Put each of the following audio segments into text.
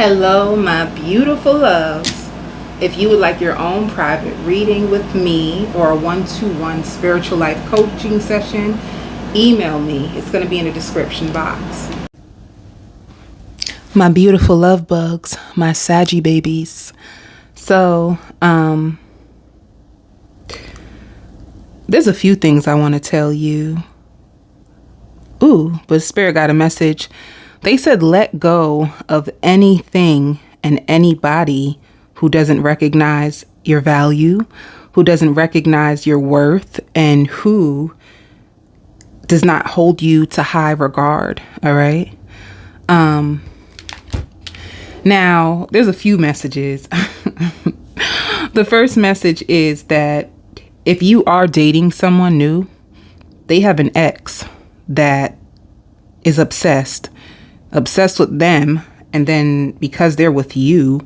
Hello, my beautiful loves. If you would like your own private reading with me or a one-to-one spiritual life coaching session, email me. It's going to be in the description box. My beautiful love bugs, my Saggy babies. So, there's a few things I want to tell you. But Spirit got a message. They said let go of anything and anybody who doesn't recognize your value, who doesn't recognize your worth, and who does not hold you to high regard. All right. Now, there's a few messages. The first message is that if you are dating someone new, they have an ex that is obsessed with them, and then because they're with you,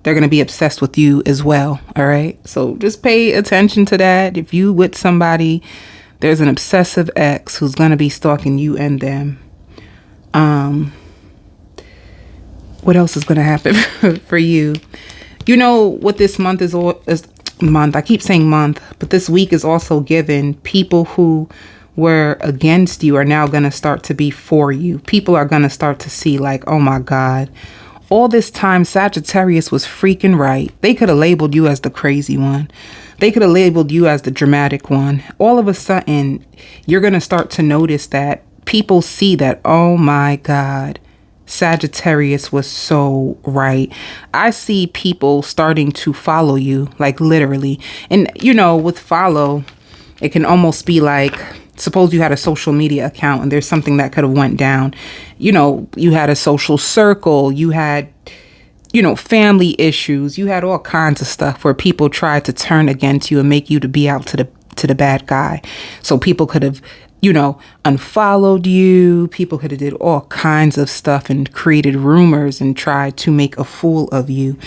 they're going to be obsessed with you as well. All right, so just pay attention to that. If you with somebody, there's an obsessive ex who's going to be stalking you and them. What else is going to happen for you? You know what this month is month. I keep saying month, but this week is also given. People who were against you are now going to start to be for you. People are going to start to see like, oh my God, all this time Sagittarius was freaking right. They could have labeled you as the crazy one. They could have labeled you as the dramatic one. All of a sudden, you're going to start to notice that people see that, oh my God, Sagittarius was so right. I see people starting to follow you, like literally. And you know, with follow, it can almost be like, suppose you had a social media account and there's something that could have went down. You know, you had a social circle, you had, family issues, you had all kinds of stuff where people tried to turn against you and make you to be out to the bad guy. So people could have, unfollowed you. People could have did all kinds of stuff and created rumors and tried to make a fool of you.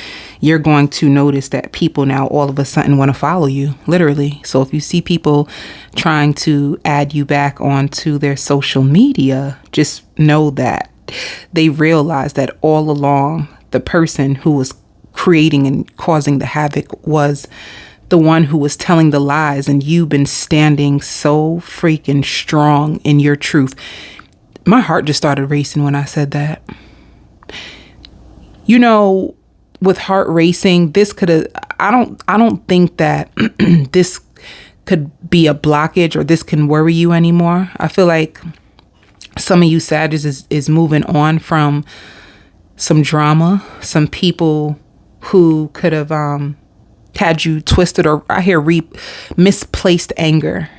You're going to notice that people now all of a sudden want to follow you, literally. So if you see people trying to add you back onto their social media, just know that they realize that all along the person who was creating and causing the havoc was the one who was telling the lies, and you've been standing so freaking strong in your truth. My heart just started racing when I said that. With heart racing, this could have, I don't think that this could be a blockage or this can worry you anymore. I feel like some of you Sagittarius is moving on from some drama, some people who could have, had you twisted, or I hear misplaced anger,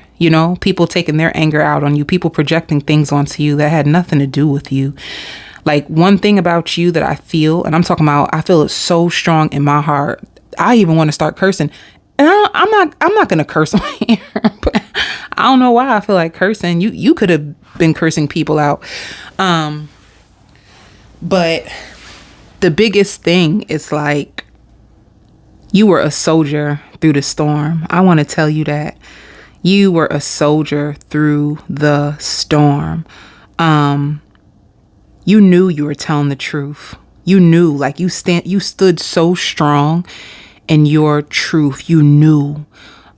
people taking their anger out on you, people projecting things onto you that had nothing to do with you. Like one thing about you that I feel, and I'm talking about, I feel it so strong in my heart. I even want to start cursing. And I'm not going to curse on here, but I don't know why I feel like cursing. You could have been cursing people out. But the biggest thing is like, you were a soldier through the storm. I want to tell you that you were a soldier through the storm. You knew you were telling the truth. You knew, like you stood so strong in your truth. You knew.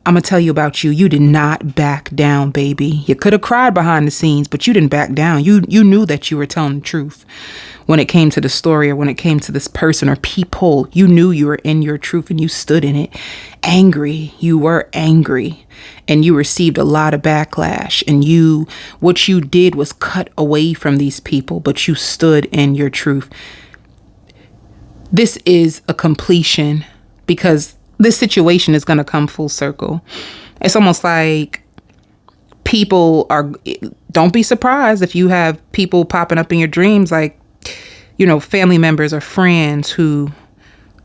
I'm going to tell you about you. You did not back down, baby. You could have cried behind the scenes, but you didn't back down. You knew that you were telling the truth. When it came to the story, or when it came to this person or people, you knew you were in your truth and you stood in it. Angry, you were angry, and you received a lot of backlash, and what you did was cut away from these people, but you stood in your truth. This is a completion, because this situation is going to come full circle. It's almost like don't be surprised if you have people popping up in your dreams, like, family members or friends who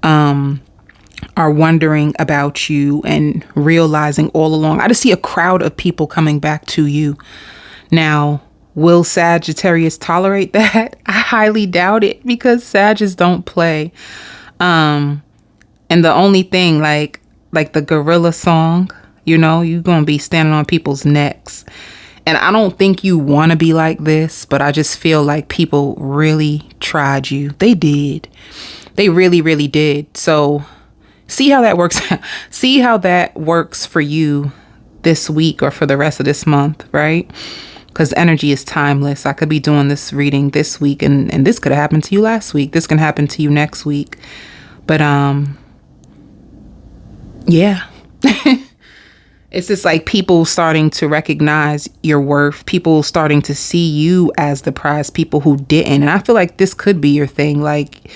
are wondering about you and realizing all along. I just see a crowd of people coming back to you. Now, will Sagittarius tolerate that? I highly doubt it, because Sagittarius don't play. And the only thing, like the gorilla song, you're going to be standing on people's necks. And I don't think you want to be like this, but I just feel like people really tried you. They did. They really, really did. So see how that works. See how that works for you this week or for the rest of this month, right? Because energy is timeless. I could be doing this reading this week and this could have happened to you last week. This can happen to you next week. But yeah. It's just like people starting to recognize your worth, people starting to see you as the prize, people who didn't. And I feel like this could be your thing. Like,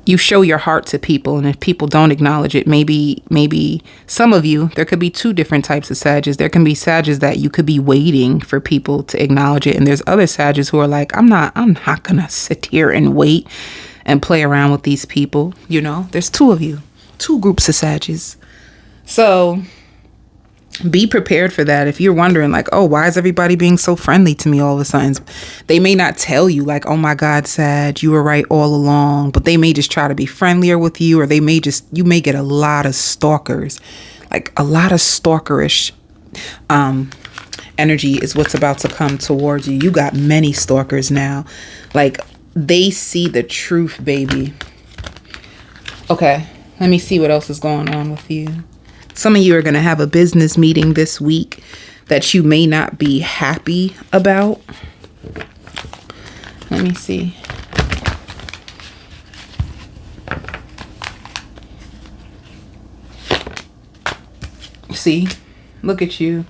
you show your heart to people, and if people don't acknowledge it, maybe some of you, there could be two different types of Sages. There can be Sages that you could be waiting for people to acknowledge it. And there's other Sages who are like, I'm not gonna sit here and wait and play around with these people. You know, there's two of you, two groups of Sages. So be prepared for that. If you're wondering like, oh, why is everybody being so friendly to me all of a sudden? They may not tell you like, oh my God, Sag, you were right all along, but they may just try to be friendlier with you, or you may get a lot of stalkers, like a lot of stalkerish energy is what's about to come towards you. You got many stalkers now. Like, they see the truth, baby. Okay, let me see what else is going on with you. Some of you are going to have a business meeting this week that you may not be happy about. Let me see. See, look at you.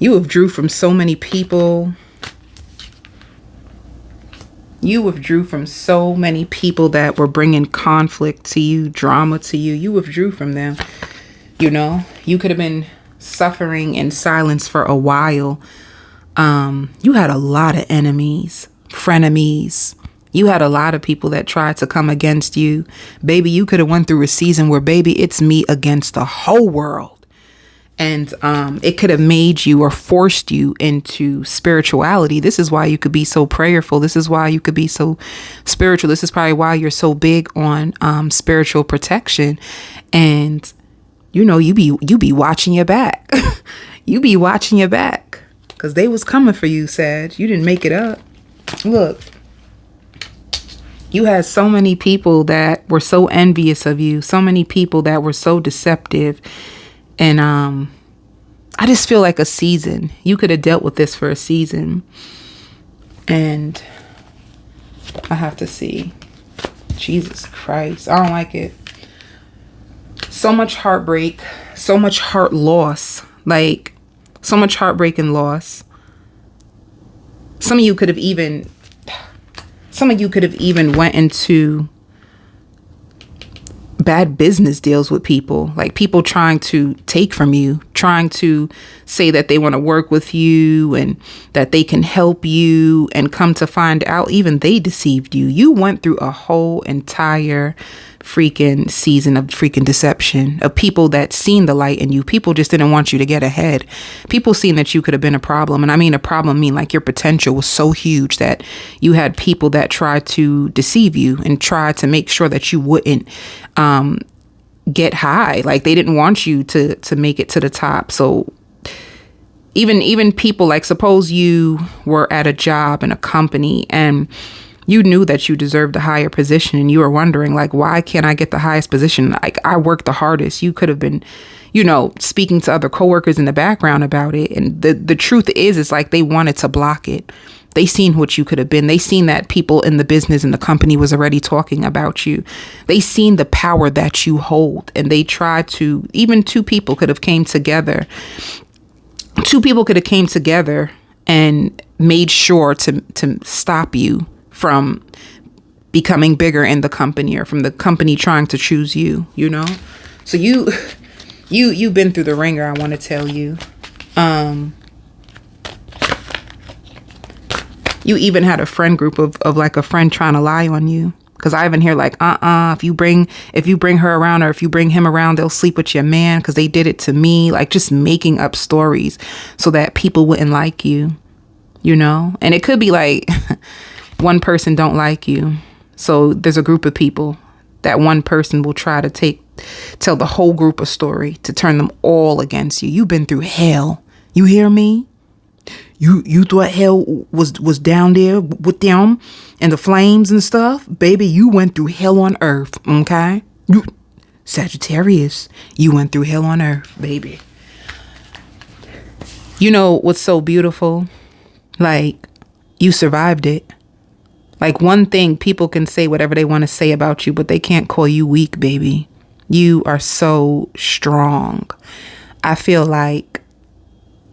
You withdrew from so many people. You withdrew from so many people that were bringing conflict to you, drama to you. You withdrew from them. You know, you could have been suffering in silence for a while. You had a lot of enemies, frenemies. You had a lot of people that tried to come against you. Baby, you could have went through a season where, baby, it's me against the whole world. And it could have made you or forced you into spirituality. This is why you could be so prayerful. This is why you could be so spiritual. This is probably why you're so big on spiritual protection. And you know, you be watching your back. You be watching your back, because they was coming for you, Sag. You didn't make it up. Look, you had so many people that were so envious of you, so many people that were so deceptive. And I just feel like a season. You could have dealt with this for a season. And I have to see. Jesus Christ. I don't like it. So much heartbreak, so much heart loss, like so much heartbreak and loss. Some of you could have even went into bad business deals with people, like people trying to take from you, trying to say that they want to work with you and that they can help you, and come to find out even they deceived you. You went through a whole entire freaking season of freaking deception, of people that seen the light in you. People just didn't want you to get ahead. People seen that you could have been a problem. And I mean a problem, mean like your potential was so huge that you had people that tried to deceive you and tried to make sure that you wouldn't get high. Like, they didn't want you to make it to the top. So even people, like, suppose you were at a job in a company and you knew that you deserved a higher position, and you were wondering, like, why can't I get the highest position? Like, I worked the hardest. You could have been, you know, speaking to other coworkers in the background about it. And the truth is, it's like they wanted to block it. They seen what you could have been. They seen that people in the business and the company was already talking about you. They seen the power that you hold, and they tried to, even two people could have came together. Two people could have came together and made sure to stop you from becoming bigger in the company, or from the company trying to choose you, you know? So you've been through the ringer, I want to tell you. You even had a friend group of like a friend trying to lie on you. Because I even hear like, if you bring her around, or if you bring him around, they'll sleep with your man, because they did it to me. Like, just making up stories so that people wouldn't like you, you know? And it could be like one person don't like you. So there's a group of people that one person will try to tell the whole group a story to turn them all against you. You've been through hell. You hear me? You thought hell was down there with them and the flames and stuff? Baby, you went through hell on earth, okay? You Sagittarius, you went through hell on earth, baby. You know what's so beautiful? Like, you survived it. Like, one thing, people can say whatever they want to say about you, but they can't call you weak, baby. You are so strong. I feel like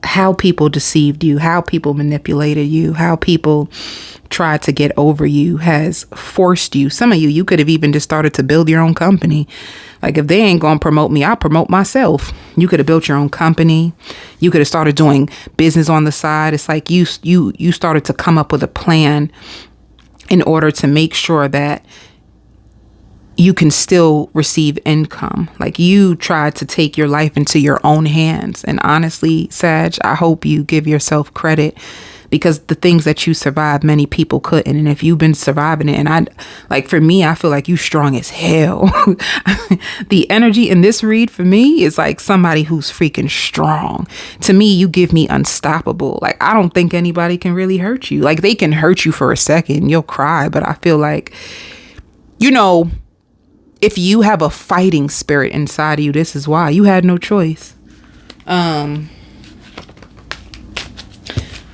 how people deceived you, how people manipulated you, how people tried to get over you has forced you. Some of you could have even just started to build your own company. Like, if they ain't gonna promote me, I'll promote myself. You could have built your own company. You could have started doing business on the side. It's like you started to come up with a plan in order to make sure that you can still receive income. Like, you tried to take your life into your own hands. And honestly, Sag, I hope you give yourself credit, because the things that you survived, many people couldn't. And if you've been surviving it, and for me, I feel like you strong as hell. The energy in this read for me is like somebody who's freaking strong. To me, you give me unstoppable. Like, I don't think anybody can really hurt you. Like, they can hurt you for a second, you'll cry. But I feel like, if you have a fighting spirit inside of you, this is why. You had no choice.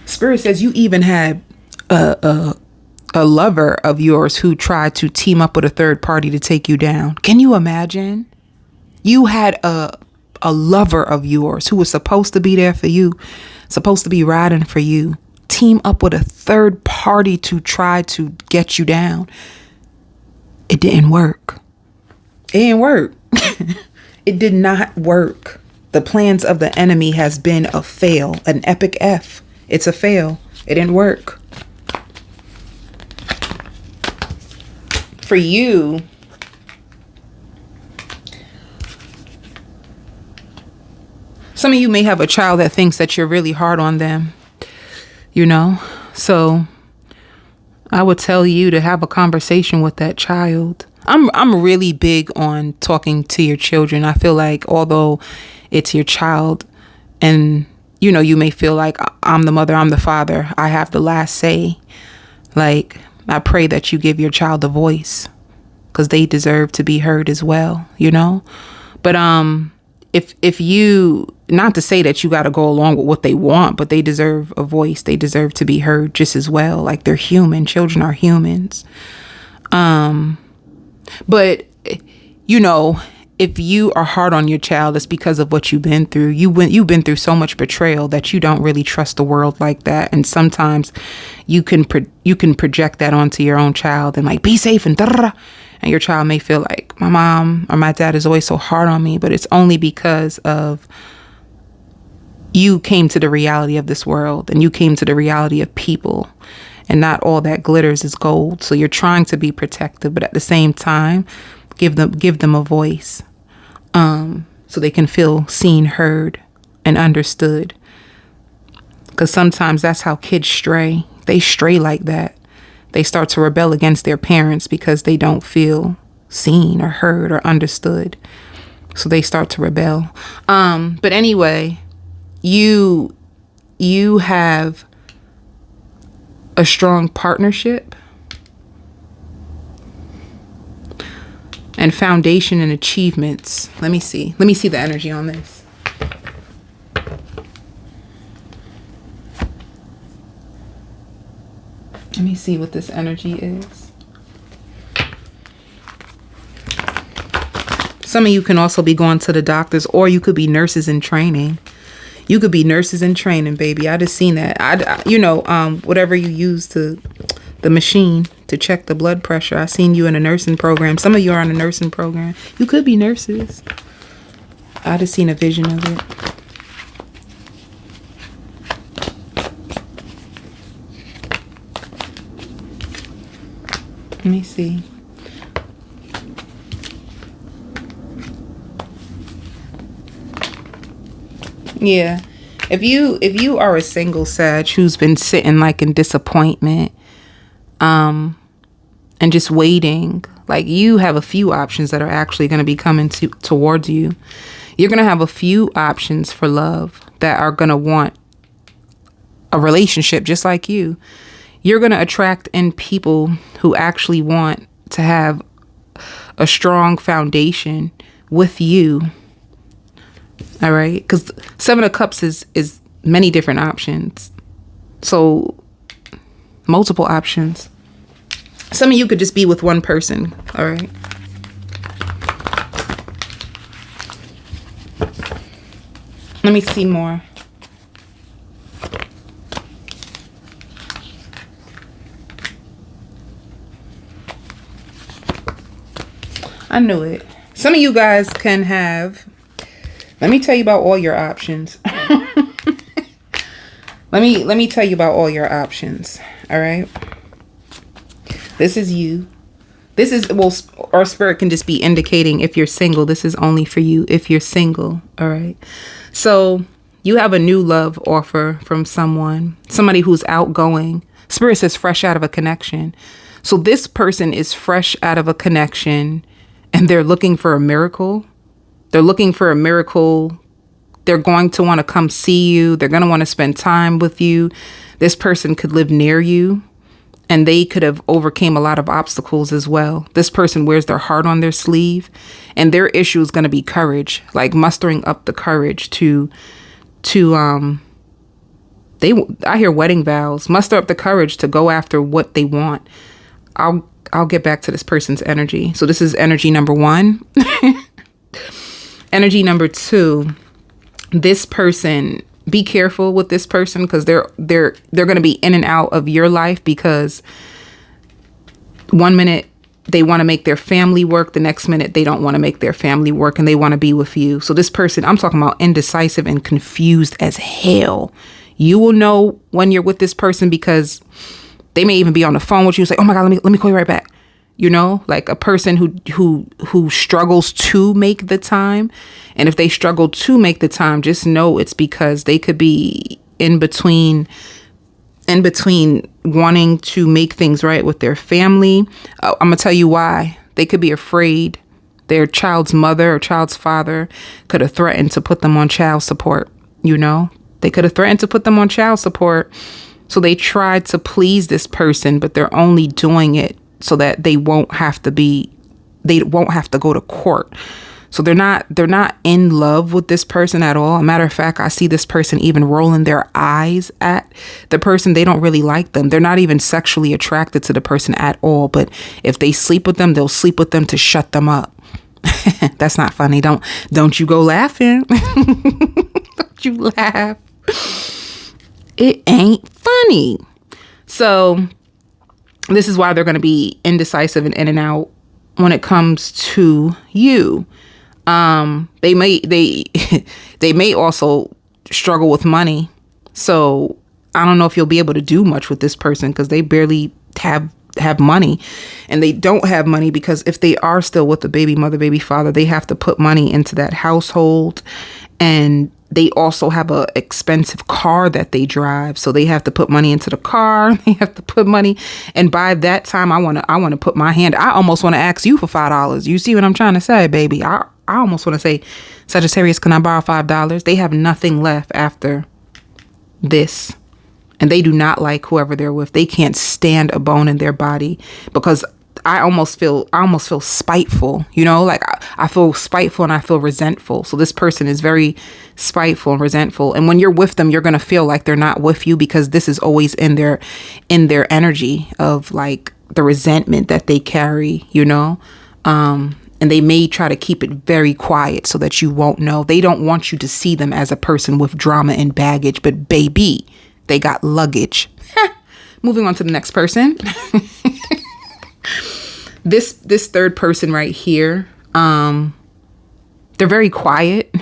Spirit says you even had a lover of yours who tried to team up with a third party to take you down. Can you imagine? You had a lover of yours who was supposed to be there for you, supposed to be riding for you, team up with a third party to try to get you down. It didn't work. It didn't work. It did not work. The plans of the enemy has been a fail, an epic F. It's a fail. It didn't work. For you, some of you may have a child that thinks that you're really hard on them, So I would tell you to have a conversation with that child. I'm really big on talking to your children. I feel like although it's your child and, you may feel like I'm the mother, I'm the father, I have the last say. Like, I pray that you give your child a voice, because they deserve to be heard as well, But if you, not to say that you got to go along with what they want, but they deserve a voice. They deserve to be heard just as well. Like, they're human. Children are humans. But, if you are hard on your child, it's because of what you've been through. You've been through so much betrayal that you don't really trust the world like that. And sometimes you can project that onto your own child and like, be safe and da-da-da. And your child may feel like my mom or my dad is always so hard on me, but it's only because of you came to the reality of this world and you came to the reality of people, and not all that glitters is gold. So you're trying to be protective, but at the same time, give them a voice, so they can feel seen, heard, and understood. Because sometimes that's how kids stray. They stray like that. They start to rebel against their parents because they don't feel seen or heard or understood. So they start to rebel. But anyway, you have a strong partnership and foundation and achievements. Let me see the energy on this. Let me see what this energy is. Some of you can also be going to the doctors, or you could be nurses in training. You could be nurses in training, baby. I just seen that. Whatever you use the machine to check the blood pressure. I seen you in a nursing program. Some of you are in a nursing program. You could be nurses. I just seen a vision of it. Let me see. Yeah. If you are a single Sag who's been sitting like in disappointment, and just waiting, like, you have a few options that are actually going to be coming towards you. You're going to have a few options for love that are going to want a relationship just like you. You're going to attract in people who actually want to have a strong foundation with you. All right? Because Seven of Cups is many different options. So multiple options. Some of you could just be with one person. All right? Let me see more. I knew it. Some of you guys can have, let me tell you about all your options. Let me tell you about all your options. All right. This is you. This is, well, our spirit can just be indicating if you're single. This is only for you if you're single. All right. So you have a new love offer from somebody who's outgoing. Spirit says fresh out of a connection. So this person is fresh out of a connection. And they're looking for a miracle. They're looking for a miracle. They're going to want to come see you. They're going to want to spend time with you. This person could live near you. And they could have overcame a lot of obstacles as well. This person wears their heart on their sleeve. And their issue is going to be courage. Like mustering up the courage I hear wedding vows. Muster up the courage to go after what they want. I'll get back to this person's energy. So this is energy number 1. Energy number 2. This person, be careful with this person because they're going to be in and out of your life because one minute they want to make their family work. The next minute they don't want to make their family work and they want to be with you. So this person, I'm talking about indecisive and confused as hell. You will know when you're with this person because they may even be on the phone with you. Say, oh my God, let me call you right back. You know, like a person who struggles to make the time. And if they struggle to make the time, just know it's because they could be in between wanting to make things right with their family. I'm going to tell you why. They could be afraid their child's mother or child's father could have threatened to put them on child support. You know, they could have threatened to put them on child support. So they tried to please this person, but they're only doing it so that they won't have to go to court. So they're not in love with this person at all. A matter of fact, I see this person even rolling their eyes at the person. They don't really like them. They're not even sexually attracted to the person at all. But if they sleep with them, they'll sleep with them to shut them up. That's not funny. Don't you go laughing. Don't you laugh. It ain't funny. So this is why they're going to be indecisive and in and out when it comes to you. They may also struggle with money. So I don't know if you'll be able to do much with this person because they barely have money, and they don't have money because if they are still with the baby mother, baby father, they have to put money into that household. And they also have a expensive car that they drive. So they have to put money into the car. They have to put money. And by that time, I want to put my hand. I almost want to ask you for $5. You see what I'm trying to say, baby? I almost want to say, Sagittarius, can I borrow $5? They have nothing left after this. And they do not like whoever they're with. They can't stand a bone in their body because I almost feel spiteful, you know, like I feel spiteful and I feel resentful. So this person is very spiteful and resentful. And when you're with them, you're going to feel like they're not with you because this is always in their energy of like the resentment that they carry, you know, and they may try to keep it very quiet so that you won't know. They don't want you to see them as a person with drama and baggage, but baby, they got luggage. Moving on to the next person. This third person right here, they're very quiet.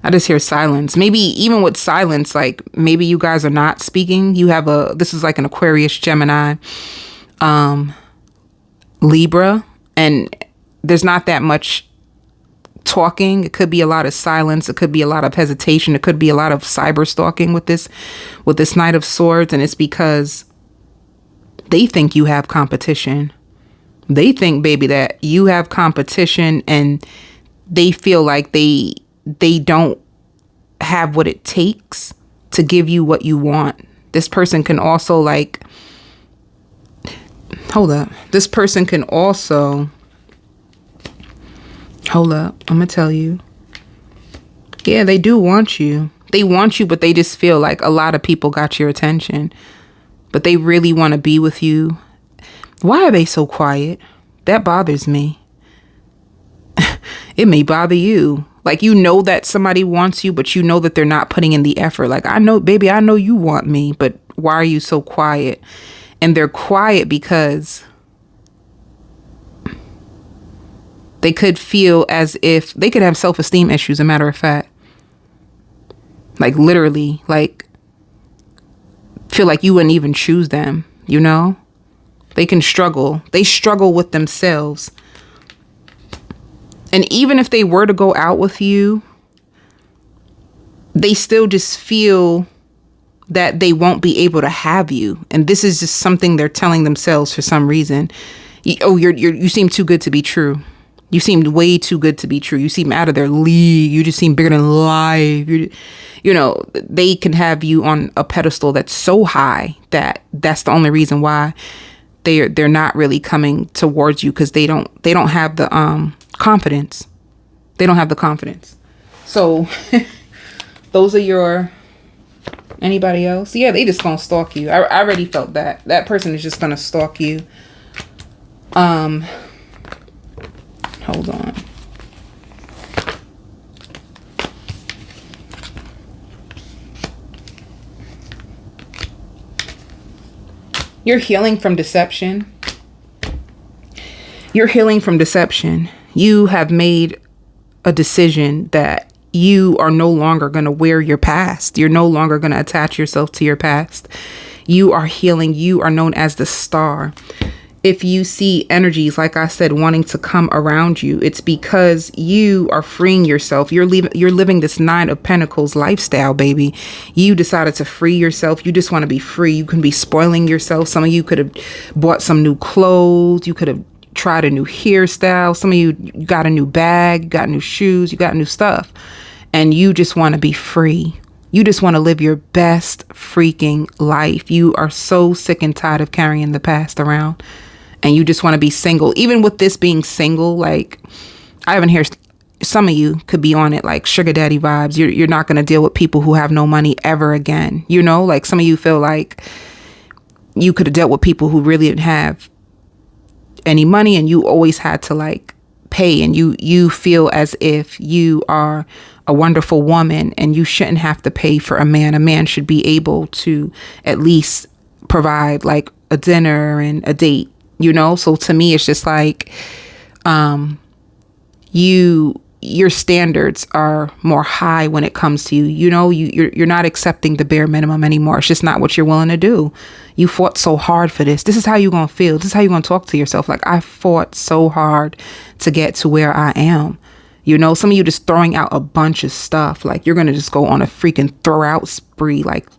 I just hear silence. Maybe even with silence, like maybe you guys are not speaking. This is like an Aquarius, Gemini, Libra, and there's not that much talking. It could be a lot of silence. It could be a lot of hesitation. It could be a lot of cyber stalking with this Knight of Swords. And it's because they think you have competition. They think, baby, that you have competition and they feel like they don't have what it takes to give you what you want. This person can also like, hold up. This person can also, hold up. I'm going to tell you. Yeah, they do want you. They want you, but they just feel like a lot of people got your attention. But they really want to be with you. Why are they so quiet? That bothers me. It may bother you. Like, you know that somebody wants you, but you know that they're not putting in the effort. Like, I know, baby, I know you want me, but why are you so quiet? And they're quiet because they could feel as if they could have self-esteem issues, a matter of fact. Like, literally, like, feel like you wouldn't even choose them, you know? They can struggle. They struggle with themselves. And even if they were to go out with you, they still just feel that they won't be able to have you. And this is just something they're telling themselves for some reason. You seem too good to be true. You seemed way too good to be true. You seem out of their league. You just seem bigger than life. You know, they can have you on a pedestal that's so high that that's the only reason why they're not really coming towards you, because they don't have the confidence. They don't have the confidence. So those are your, anybody else? Yeah, they just gonna stalk you. I already felt that. That person is just gonna stalk you. Hold on. You're healing from deception. You're healing from deception. You have made a decision that you are no longer going to wear your past. You're no longer going to attach yourself to your past. You are healing. You are known as the star. If you see energies, like I said, wanting to come around you, it's because you are freeing yourself. You're living this 9 of Pentacles lifestyle, baby. You decided to free yourself. You just want to be free. You can be spoiling yourself. Some of you could have bought some new clothes. You could have tried a new hairstyle. Some of you got a new bag, you got new shoes, you got new stuff. And you just want to be free. You just want to live your best freaking life. You are so sick and tired of carrying the past around. And you just want to be single. Even with this being single, like, I haven't heard, some of you could be on it like sugar daddy vibes. You're not going to deal with people who have no money ever again. You know, like some of you feel like you could have dealt with people who really didn't have any money and you always had to like pay, and you feel as if you are a wonderful woman and you shouldn't have to pay for a man. A man should be able to at least provide like a dinner and a date. You know, so to me, it's just like, your standards are more high when it comes to you. You know, you're not accepting the bare minimum anymore. It's just not what you're willing to do. You fought so hard for this. This is how you're going to feel. This is how you're going to talk to yourself. Like, I fought so hard to get to where I am. You know, some of you just throwing out a bunch of stuff. Like, you're going to just go on a freaking throw out spree. Like,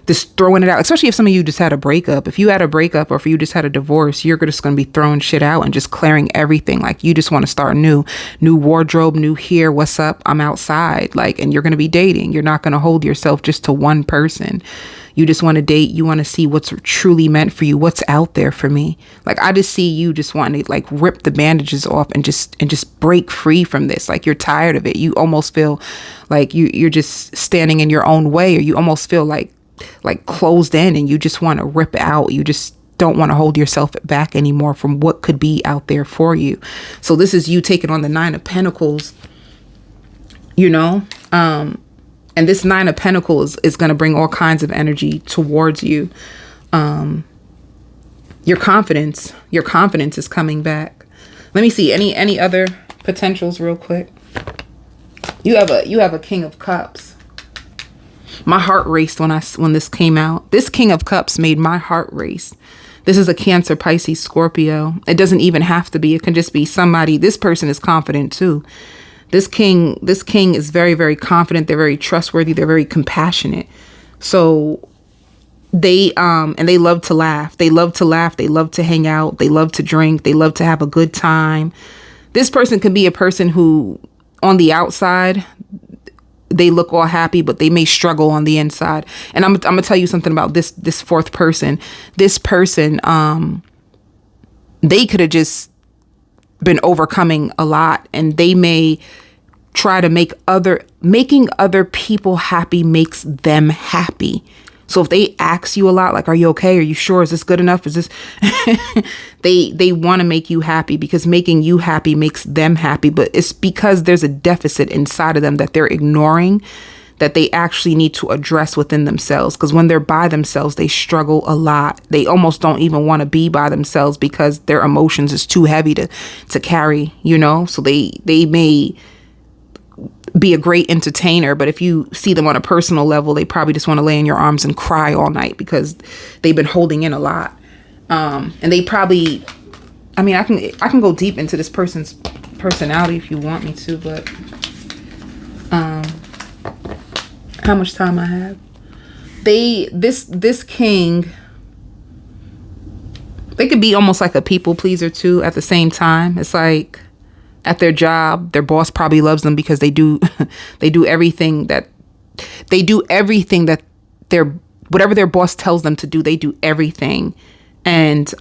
just throwing it out, especially if some of you just had a breakup. If you had a breakup or if you just had a divorce, you're just going to be throwing shit out and just clearing everything. Like, you just want to start new wardrobe, new hair. What's up? I'm outside. Like, and you're going to be dating. You're not going to hold yourself just to one person. You just want to date. You want to see what's truly meant for you. What's out there for me. Like, I just see you just wanting to like rip the bandages off and just break free from this. Like, you're tired of it. You almost feel like you're just standing in your own way, or you almost feel like closed in and you just want to rip out. You just don't want to hold yourself back anymore from what could be out there for you. So this is you taking on the 9 of Pentacles, you know, and this 9 of Pentacles is going to bring all kinds of energy towards you. Your confidence is coming back. Let me see any other potentials real quick. You have a King of Cups. My heart raced when this came out. This King of Cups made my heart race. This is a Cancer, Pisces, Scorpio. It doesn't even have to be. It can just be somebody. This person is confident too. This king is very, very confident. They're very trustworthy. They're very compassionate. So they and they love to laugh. They love to laugh. They love to hang out. They love to drink. They love to have a good time. This person can be a person who on the outside, they look all happy, but they may struggle on the inside. And I'm gonna tell you something about this fourth person. This person, they could have just been overcoming a lot, and they may try to making other people happy makes them happy. So if they ask you a lot, like, are you okay? Are you sure? Is this good enough? Is this, they want to make you happy, because making you happy makes them happy. But it's because there's a deficit inside of them that they're ignoring, that they actually need to address within themselves. Because when they're by themselves, they struggle a lot. They almost don't even want to be by themselves because their emotions is too heavy to carry, you know? So they may be a great entertainer, but if you see them on a personal level, they probably just want to lay in your arms and cry all night because they've been holding in a lot. And they probably, I mean, I can go deep into this person's personality if you want me to, but how much time I have? This king, they could be almost like a people pleaser too at the same time. It's like, at their job, their boss probably loves them because they do everything that whatever their boss tells them to do, they do everything. And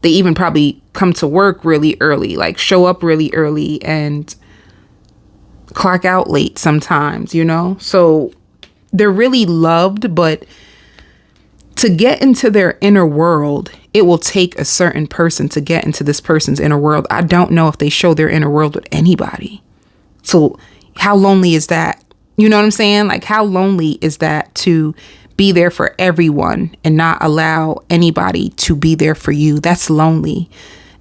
they even probably come to work really early, like show up really early and clock out late sometimes, you know? So they're really loved, but to get into their inner world, it will take a certain person to get into this person's inner world. I don't know if they show their inner world with anybody. So how lonely is that? You know what I'm saying? Like, how lonely is that to be there for everyone and not allow anybody to be there for you? That's lonely.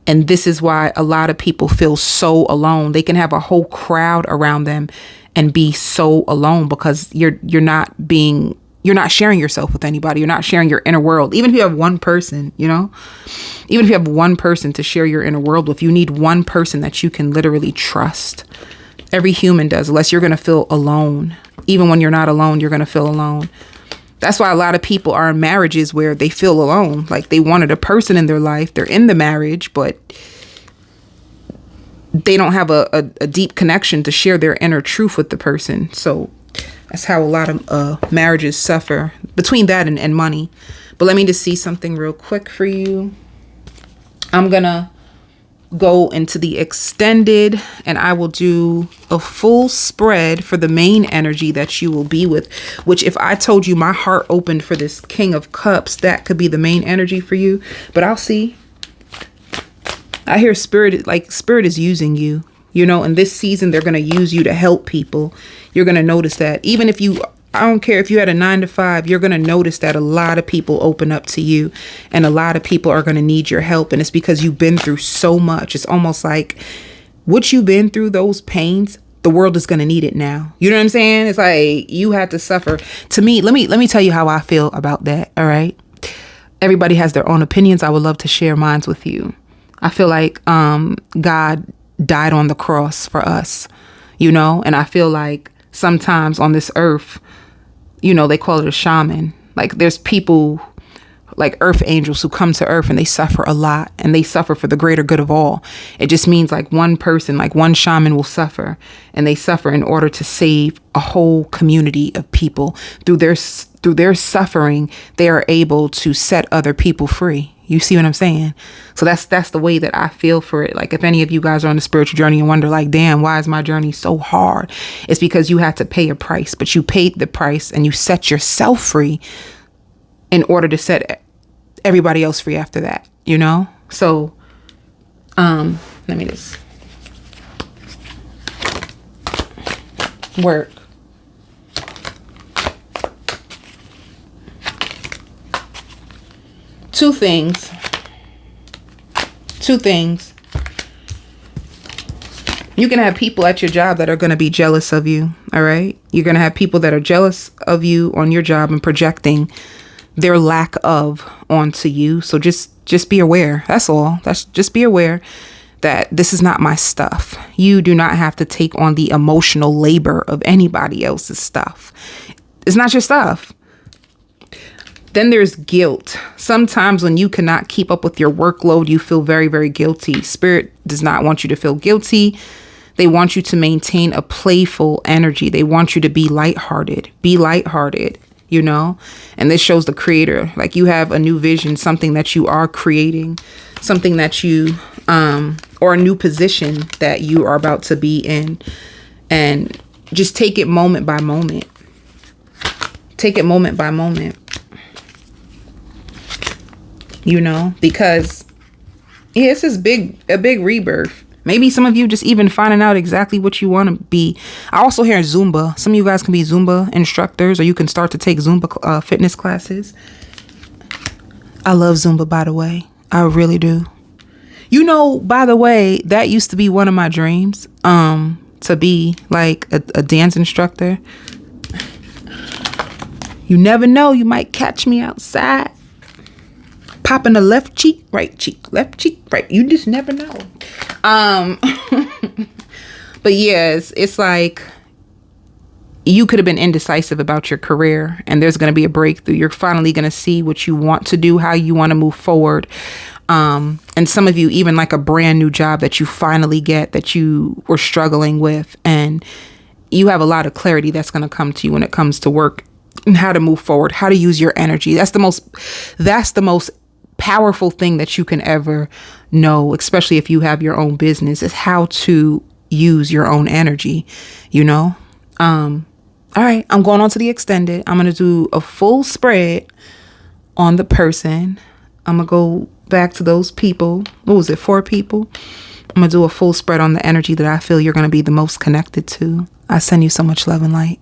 And this is why a lot of people feel so alone. They can have a whole crowd around them and be so alone because you're not sharing yourself with anybody. You're not sharing your inner world. Even if you have one person, you know, even if you have one person to share your inner world with, you need one person that you can literally trust. Every human does, unless you're going to feel alone. Even when you're not alone, you're going to feel alone. That's why a lot of people are in marriages where they feel alone. Like they wanted a person in their life. They're in the marriage, but they don't have a deep connection to share their inner truth with the person. So that's how a lot of marriages suffer, between that and money. But let me just see something real quick for you. I'm going to go into the extended, and I will do a full spread for the main energy that you will be with, which if I told you my heart opened for this King of Cups, that could be the main energy for you. But I'll see. I hear spirit is using you. You know, in this season, they're going to use you to help people. You're going to notice that even if I don't care if you had a 9-to-5, you're going to notice that a lot of people open up to you and a lot of people are going to need your help. And it's because you've been through so much. It's almost like what you've been through, those pains, the world is going to need it now. You know what I'm saying? It's like you had to suffer. To me, let me tell you how I feel about that. All right. Everybody has their own opinions. I would love to share mine with you. I feel like God died on the cross for us, you know, and I feel like sometimes on this earth, you know, they call it a shaman. Like there's people like earth angels who come to earth and they suffer a lot and they suffer for the greater good of all. It just means like one person, like one shaman will suffer, and they suffer in order to save a whole community of people. Through their suffering, they are able to set other people free. You see what I'm saying? So that's the way that I feel for it. Like if any of you guys are on the spiritual journey and wonder like, damn, why is my journey so hard? It's because you had to pay a price, but you paid the price and you set yourself free in order to set everybody else free after that, you know? So, let me just work. Two things. You can have people at your job that are going to be jealous of you. All right. You're going to have people that are jealous of you on your job and projecting their lack of onto you. So just be aware. That's all. Just be aware that this is not my stuff. You do not have to take on the emotional labor of anybody else's stuff. It's not your stuff. Then there's guilt. Sometimes when you cannot keep up with your workload, you feel very, very guilty. Spirit does not want you to feel guilty. They want you to maintain a playful energy. They want you to be lighthearted. Be lighthearted, you know? And this shows the creator. Like you have a new vision, something that you are creating, something that you, or a new position that you are about to be in. And just take it moment by moment. Take it moment by moment. You know, because yeah, it's a big rebirth. Maybe some of you just even finding out exactly what you want to be. I also hear Zumba. Some of you guys can be Zumba instructors, or you can start to take Zumba fitness classes. I love Zumba, by the way. I really do. You know, by the way, that used to be one of my dreams, to be like a dance instructor. You never know. You might catch me outside. Popping the left cheek, left cheek, right. You just never know. But yes, it's like you could have been indecisive about your career, and there's going to be a breakthrough. You're finally going to see what you want to do, how you want to move forward. And some of you, even like a brand new job that you finally get that you were struggling with, and you have a lot of clarity that's going to come to you when it comes to work and how to move forward, how to use your energy. That's the most powerful thing that you can ever know, especially if you have your own business, is how to use your own energy, you know? All right, I'm going on to the extended. I'm going to do a full spread on the person. I'm going to go back to those people. What was it? 4 people. I'm going to do a full spread on the energy that I feel you're going to be the most connected to. I send you so much love and light.